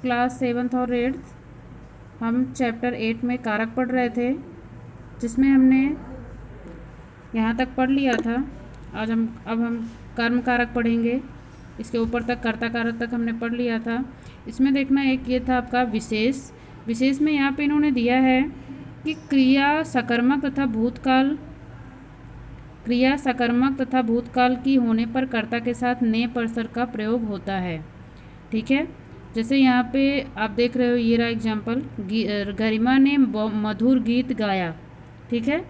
Class 7th और 8th हम chapter 8 में कारक पढ़ रहे थे, जिसमें हमने यहाँ तक पढ़ लिया था। अब हम कर्म कारक पढ़ेंगे। इसके ऊपर तक कर्ता कारक तक हमने पढ़ लिया था। इसमें देखना एक ये था आपका विशेष में यहाँ पे इन्होंने दिया है कि क्रिया सकर्मक तथा भूतकाल की होने पर कर्ता के साथ ने परसर का प्रयोग होता है। ठीक है, जैसे यहाँ पे आप देख रहे हो, ये रहा एग्जाम्पल, गरिमा ने मधुर गीत गाया। ठीक है,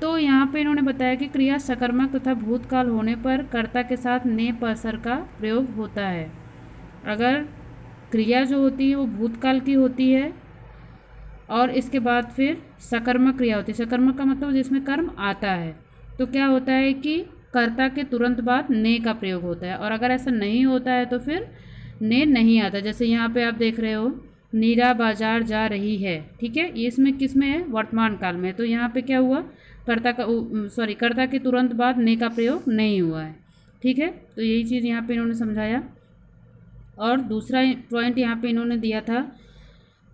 तो यहाँ पे इन्होंने बताया कि क्रिया सकर्मक तथा भूतकाल होने पर कर्ता के साथ ने परसर का प्रयोग होता है। अगर क्रिया जो होती है वो भूतकाल की होती है और इसके बाद फिर सकर्मक क्रिया होती है। सकर्मक का मतलब जिसमें कर्म आता है, तो क्या होता है कि कर्ता के तुरंत बाद ने का प्रयोग होता है। और अगर ऐसा नहीं होता है तो फिर ने नहीं आता। जैसे यहाँ पे आप देख रहे हो, नीरा बाजार जा रही है। ठीक है, ये इसमें किस में है? वर्तमान काल में। तो यहाँ पे क्या हुआ? कर्ता के तुरंत बाद ने का प्रयोग नहीं हुआ है। ठीक है, तो यही चीज़ यहाँ पे इन्होंने समझाया। और दूसरा पॉइंट यहाँ पे इन्होंने दिया था,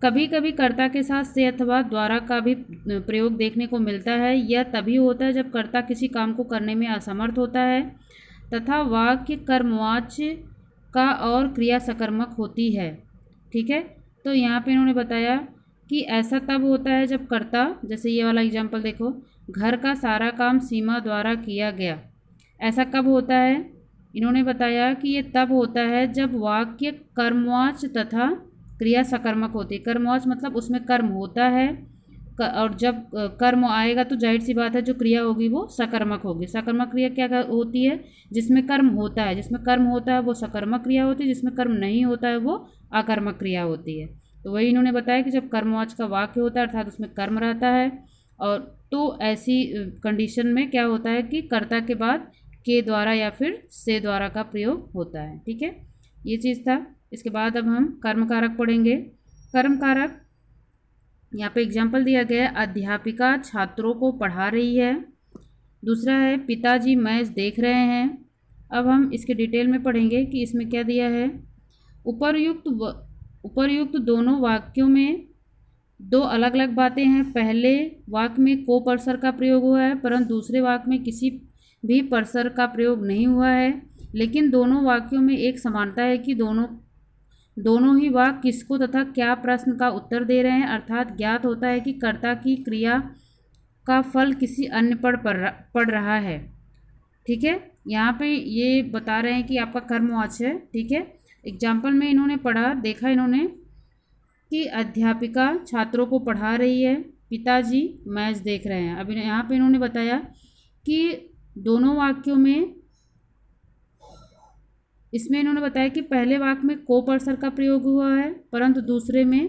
कभी कभी कर्ता के साथ से अथवा द्वारा का भी प्रयोग देखने को मिलता है। यह तभी होता है जब कर्ता किसी काम को करने में असमर्थ होता है तथा वाक्य कर्मवाच्य का और क्रिया सकर्मक होती है। ठीक है, तो यहाँ पे इन्होंने बताया कि ऐसा तब होता है जब कर्ता, जैसे ये वाला एग्जाम्पल देखो, घर का सारा काम सीमा द्वारा किया गया। ऐसा कब होता है? इन्होंने बताया कि ये तब होता है जब वाक्य कर्मवाच्य तथा क्रिया सकर्मक होती है। कर्मवाच्य मतलब उसमें कर्म होता है, और जब कर्म आएगा तो जाहिर सी बात है जो क्रिया होगी वो सकर्मक होगी। सकर्मक क्रिया क्या होती है? जिसमें कर्म होता है। जिसमें कर्म होता है वो सकर्मक क्रिया होती है, जिसमें कर्म नहीं होता है वो अकर्मक क्रिया होती है। तो वही इन्होंने बताया कि जब कर्मवाच्य का वाक्य होता है अर्थात उसमें कर्म रहता है, और तो ऐसी कंडीशन में क्या होता है कि कर्ता के बाद के द्वारा या फिर से द्वारा का प्रयोग होता है। ठीक है, ये चीज़ था। इसके बाद अब हम कर्म कारक पढ़ेंगे। कर्म कारक यहाँ पे एग्जाम्पल दिया गया है, अध्यापिका छात्रों को पढ़ा रही है। दूसरा है पिताजी मैच देख रहे हैं। अब हम इसके डिटेल में पढ़ेंगे कि इसमें क्या दिया है। उपर्युक्त दोनों वाक्यों में दो अलग अलग बातें हैं। पहले वाक्य में को परसर का प्रयोग हुआ है, परंतु दूसरे वाक्य में किसी भी परसर का प्रयोग नहीं हुआ है। लेकिन दोनों वाक्यों में एक समानता है कि दोनों ही वाक्य किसको तथा क्या प्रश्न का उत्तर दे रहे हैं। अर्थात ज्ञात होता है कि कर्ता की क्रिया का फल किसी अन्य पर पड़ रहा है। ठीक है, यहाँ पे ये बता रहे हैं कि आपका कर्मवाच्य है। ठीक है, एग्जाम्पल में इन्होंने पढ़ा, देखा इन्होंने कि अध्यापिका छात्रों को पढ़ा रही है, पिताजी मैच देख रहे हैं। अब यहाँ पे इन्होंने बताया कि दोनों वाक्यों में, इसमें इन्होंने बताया कि पहले वाक्य में को परसर का प्रयोग हुआ है, परंतु दूसरे में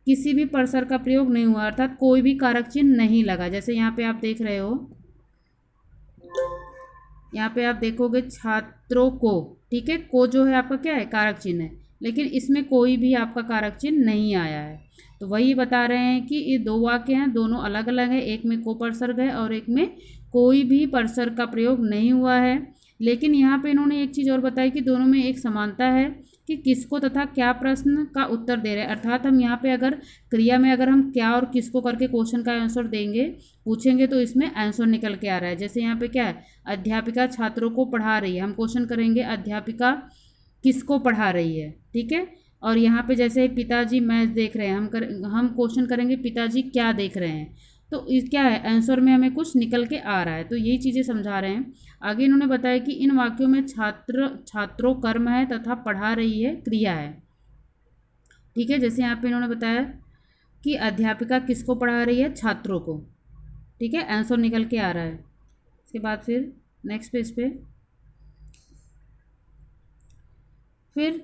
किसी भी परसर का प्रयोग नहीं हुआ, अर्थात कोई भी कारक चिन्ह नहीं लगा। जैसे यहाँ पे आप देख रहे हो, यहाँ पे आप देखोगे छात्रों को, ठीक है, को जो है आपका क्या है? कारक चिन्ह है, लेकिन इसमें कोई भी आपका कारक चिन्ह नहीं आया है। तो वही बता रहे हैं कि ये दो वाक्य हैं, दोनों अलग अलग हैं। एक में को परसर्ग है और एक में कोई भी परसर्ग का प्रयोग नहीं हुआ है। लेकिन यहाँ पे इन्होंने एक चीज़ और बताई कि दोनों में एक समानता है कि किसको तथा क्या प्रश्न का उत्तर दे रहे हैं। अर्थात हम यहाँ पे अगर क्रिया में अगर हम क्या और किसको करके क्वेश्चन का आंसर पूछेंगे तो इसमें आंसर निकल के आ रहा है। जैसे यहाँ पे क्या है? अध्यापिका छात्रों को पढ़ा रही है, हम क्वेश्चन करेंगे अध्यापिका किसको पढ़ा रही है। ठीक है, और यहाँ पे जैसे पिताजी मैच देख रहे हैं, हम क्वेश्चन करेंगे पिताजी क्या देख रहे हैं। तो क्या है? आंसर में हमें कुछ निकल के आ रहा है। तो यही चीज़ें समझा रहे हैं। आगे इन्होंने बताया कि इन वाक्यों में छात्रों कर्म है तथा पढ़ा रही है क्रिया है। ठीक है, जैसे यहाँ पे इन्होंने बताया कि अध्यापिका किसको पढ़ा रही है? छात्रों को। ठीक है, आंसर निकल के आ रहा है। इसके बाद फिर नेक्स्ट पेज पे फिर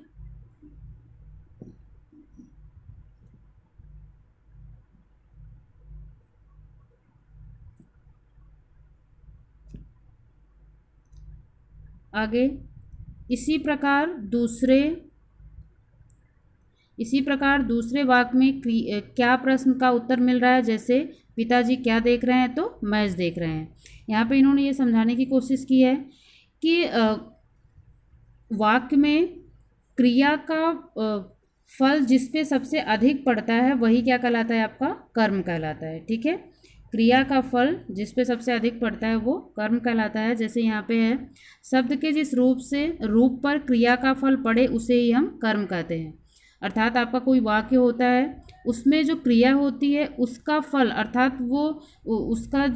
आगे इसी प्रकार दूसरे वाक्य में क्या प्रश्न का उत्तर मिल रहा है। जैसे पिताजी क्या देख रहे हैं? तो मैच देख रहे हैं। यहाँ पे इन्होंने ये समझाने की कोशिश की है कि वाक्य में क्रिया का फल जिस पे सबसे अधिक पड़ता है वही क्या कहलाता है, आपका कर्म कहलाता है। ठीक है, क्रिया का फल जिस पे सबसे अधिक पड़ता है वो कर्म कहलाता है। जैसे यहाँ पे है, शब्द के जिस रूप पर क्रिया का फल पड़े उसे ही हम कर्म कहते हैं। अर्थात आपका कोई वाक्य होता है, उसमें जो क्रिया होती है उसका फल, अर्थात वो उसका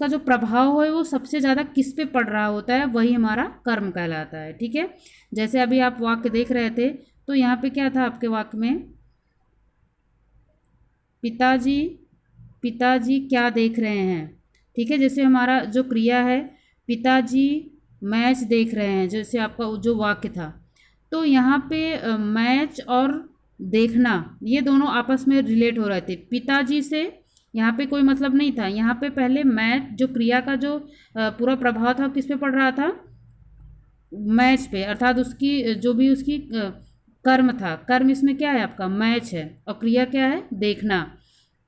जो प्रभाव है वो सबसे ज़्यादा किस पे पड़ रहा होता है, वही हमारा कर्म कहलाता है। ठीक है, जैसे अभी आप वाक्य देख रहे थे, तो यहाँ पे क्या था आपके वाक्य में, पिताजी पिताजी क्या देख रहे हैं। ठीक है, जैसे हमारा जो क्रिया है, पिताजी मैच देख रहे हैं, जैसे आपका जो वाक्य था, तो यहाँ पे मैच और देखना ये दोनों आपस में रिलेट हो रहे थे। पिताजी से यहाँ पे कोई मतलब नहीं था, यहाँ पे पहले मैच जो क्रिया का जो पूरा प्रभाव था किस पे पड़ रहा था, मैच पे, अर्थात उसकी जो भी उसकी कर्म था, कर्म इसमें क्या है आपका मैच है, और क्रिया क्या है देखना।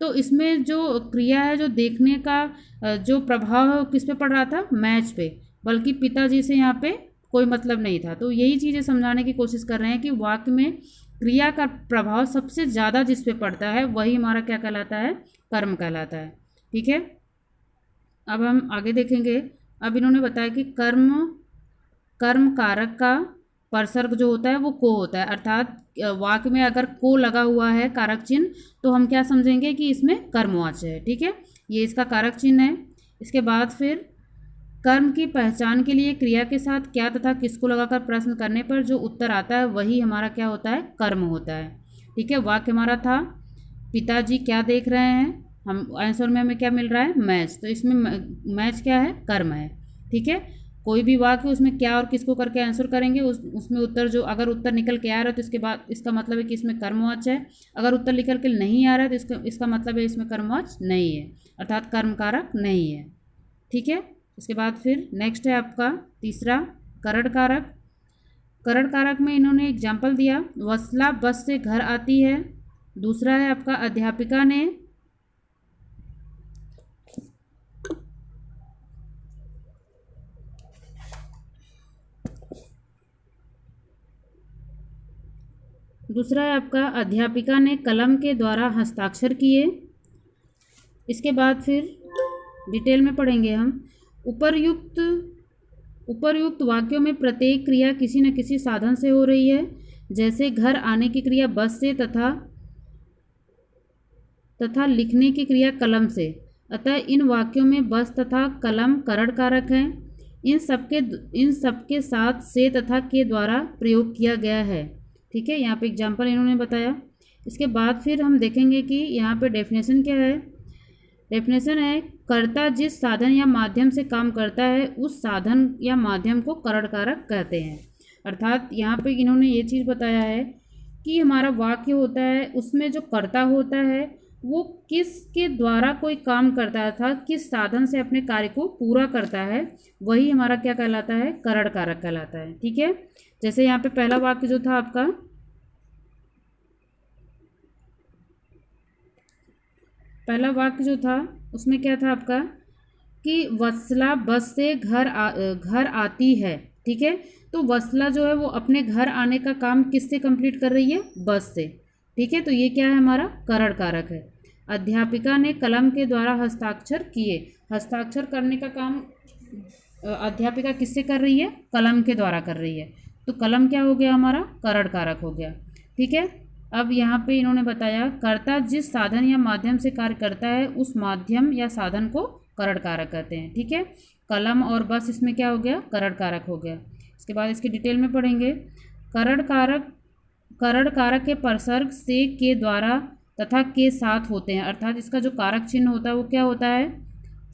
तो इसमें जो क्रिया है, जो देखने का जो प्रभाव है वो किस पे पड़ रहा था, मैच पे, बल्कि पिताजी से यहाँ पे कोई मतलब नहीं था। तो यही चीज़ें समझाने की कोशिश कर रहे हैं कि वाक्य में क्रिया का प्रभाव सबसे ज़्यादा जिस पे पड़ता है वही हमारा क्या कहलाता है, कर्म कहलाता है। ठीक है, अब हम आगे देखेंगे। अब इन्होंने बताया कि कर्म कारक का परसर्ग जो होता है वो को होता है, अर्थात वाक्य में अगर को लगा हुआ है कारक चिन्ह तो हम क्या समझेंगे कि इसमें कर्मवाच्य है। ठीक है, ये इसका कारक चिन्ह है। इसके बाद फिर कर्म की पहचान के लिए क्रिया के साथ क्या तथा किसको लगाकर प्रश्न करने पर जो उत्तर आता है वही हमारा क्या होता है, कर्म होता है। ठीक है, वाक्य हमारा था पिताजी क्या देख रहे हैं, हम आंसर में हमें क्या मिल रहा है, मैच, तो इसमें मैच क्या है, कर्म है। ठीक है, कोई भी वाक्य उसमें क्या और किसको करके आंसर करेंगे, उसमें उत्तर जो अगर उत्तर निकल के आ रहा है तो इसके बाद इसका मतलब है कि इसमें कर्मवाच्य है। अगर उत्तर निकल के नहीं आ रहा है तो इसका मतलब है इसमें कर्मवाच्य नहीं है, अर्थात कर्म कारक नहीं है। ठीक है, इसके बाद फिर नेक्स्ट है आपका तीसरा करण कारक। करण कारक में इन्होंने एग्जाम्पल दिया, वत्सला बस से घर आती है। दूसरा है आपका अध्यापिका ने कलम के द्वारा हस्ताक्षर किए। इसके बाद फिर डिटेल में पढ़ेंगे हम। उपर्युक्त वाक्यों में प्रत्येक क्रिया किसी न किसी साधन से हो रही है, जैसे घर आने की क्रिया बस से तथा लिखने की क्रिया कलम से। अतः इन वाक्यों में बस तथा कलम करण कारक हैं। इन सबके साथ से तथा के द्वारा प्रयोग किया गया है। ठीक है, यहाँ पे एग्जाम्पल इन्होंने बताया। इसके बाद फिर हम देखेंगे कि यहाँ पे डेफिनेशन क्या है। डेफिनेशन है, कर्ता जिस साधन या माध्यम से काम करता है उस साधन या माध्यम को करण कारक कहते हैं। अर्थात यहाँ पे इन्होंने ये चीज़ बताया है कि हमारा वाक्य होता है उसमें जो कर्ता होता है वो किसके द्वारा कोई काम करता है, था किस साधन से अपने कार्य को पूरा करता है, वही हमारा क्या कहलाता है, करण कारक कहलाता है। ठीक है, जैसे यहाँ पे पहला वाक्य जो था आपका, पहला वाक्य जो था उसमें क्या था आपका कि वत्सला बस से घर आती है। ठीक है, तो वत्सला जो है वो अपने घर आने का काम किससे कंप्लीट कर रही है, बस से। ठीक है, तो ये क्या है, हमारा करण कारक है। अध्यापिका ने कलम के द्वारा हस्ताक्षर किए। हस्ताक्षर करने का काम अध्यापिका किससे कर रही है, कलम के द्वारा कर रही है, तो कलम क्या हो गया, हमारा करण कारक हो गया। ठीक है, अब यहाँ पे इन्होंने बताया कर्ता जिस साधन या माध्यम से कार्य करता है उस माध्यम या साधन को करण कारक कहते हैं। ठीक है, कलम और बस इसमें क्या हो गया, करण कारक हो गया। इसके बाद इसकी डिटेल में पढ़ेंगे। करण कारक के परसर्ग से के द्वारा तथा के साथ होते हैं, अर्थात इसका जो कारक चिन्ह होता है वो क्या होता है,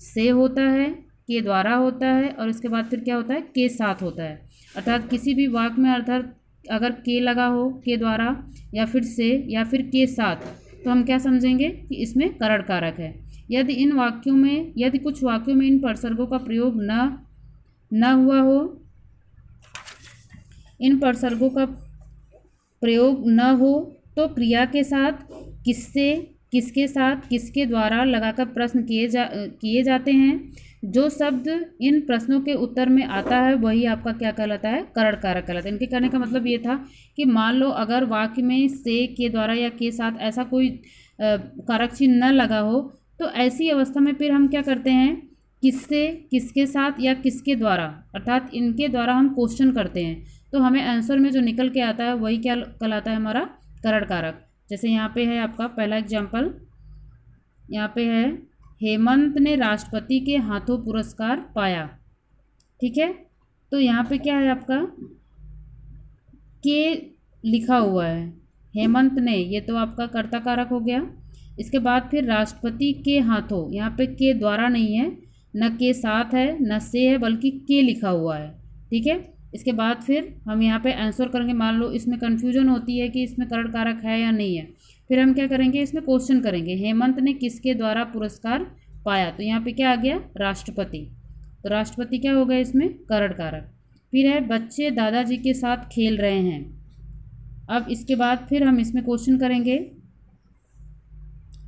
से होता है, के द्वारा होता है, और इसके बाद फिर क्या होता है, के साथ होता है। अर्थात किसी भी वाक्य में अर्थात अगर के लगा हो, के द्वारा या फिर से या फिर के साथ, तो हम क्या समझेंगे कि इसमें करण कारक है। यदि कुछ वाक्यों में इन परसर्गों का प्रयोग न हुआ हो, इन परसर्गों का प्रयोग न हो तो क्रिया के साथ किससे किसके साथ किसके द्वारा लगाकर प्रश्न किए जाते हैं। जो शब्द इन प्रश्नों के उत्तर में आता है वही आपका क्या कहलाता है, करण कारक कहलाता है। इनके कहने का मतलब ये था कि मान लो अगर वाक्य में से, के द्वारा या के साथ ऐसा कोई कारक चिन्ह न लगा हो तो ऐसी अवस्था में फिर हम क्या करते हैं, किससे, किसके साथ या किसके द्वारा, अर्थात इनके द्वारा हम क्वेश्चन करते हैं, तो हमें आंसर में जो निकल के आता है वही क्या कहलाता है, हमारा करण कारक। जैसे यहाँ पे है आपका पहला एग्जाम्पल, यहाँ पे है हेमंत ने राष्ट्रपति के हाथों पुरस्कार पाया। ठीक है, तो यहाँ पे क्या है आपका, के लिखा हुआ है, हेमंत ने, ये तो आपका कर्ता कारक हो गया। इसके बाद फिर राष्ट्रपति के हाथों, यहाँ पे के द्वारा नहीं है, न के साथ है न से है, बल्कि के लिखा हुआ है। ठीक है, इसके बाद फिर हम यहाँ पे आंसर करेंगे। मान लो इसमें कन्फ्यूजन होती है कि इसमें करण कारक है या नहीं है, फिर हम क्या करेंगे, इसमें क्वेश्चन करेंगे, हेमंत ने किसके द्वारा पुरस्कार पाया, तो यहाँ पे क्या आ गया, राष्ट्रपति, तो राष्ट्रपति क्या होगा इसमें, करण कारक। फिर है बच्चे दादाजी के साथ खेल रहे हैं। अब इसके बाद फिर हम इसमें क्वेश्चन करेंगे,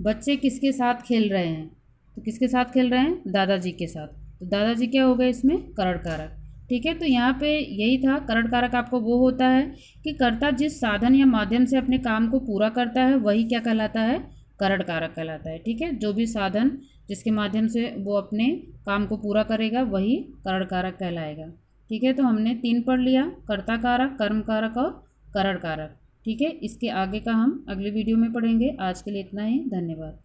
बच्चे किसके साथ खेल रहे हैं, तो किसके साथ खेल रहे हैं, दादाजी के साथ, तो दादाजी क्या होगा इसमें, करण कारक। ठीक है, तो यहाँ पे यही था, करण कारक आपको वो होता है कि कर्ता जिस साधन या माध्यम से अपने काम को पूरा करता है वही क्या कहलाता है, करण कारक कहलाता है। ठीक है, जो भी साधन जिसके माध्यम से वो अपने काम को पूरा करेगा वही करण कारक कहलाएगा। ठीक है, तो हमने 3 पढ़ लिया, कर्ता कारक, कर्म कारक और करण कारक। ठीक है, इसके आगे का हम अगले वीडियो में पढ़ेंगे। आज के लिए इतना ही, धन्यवाद।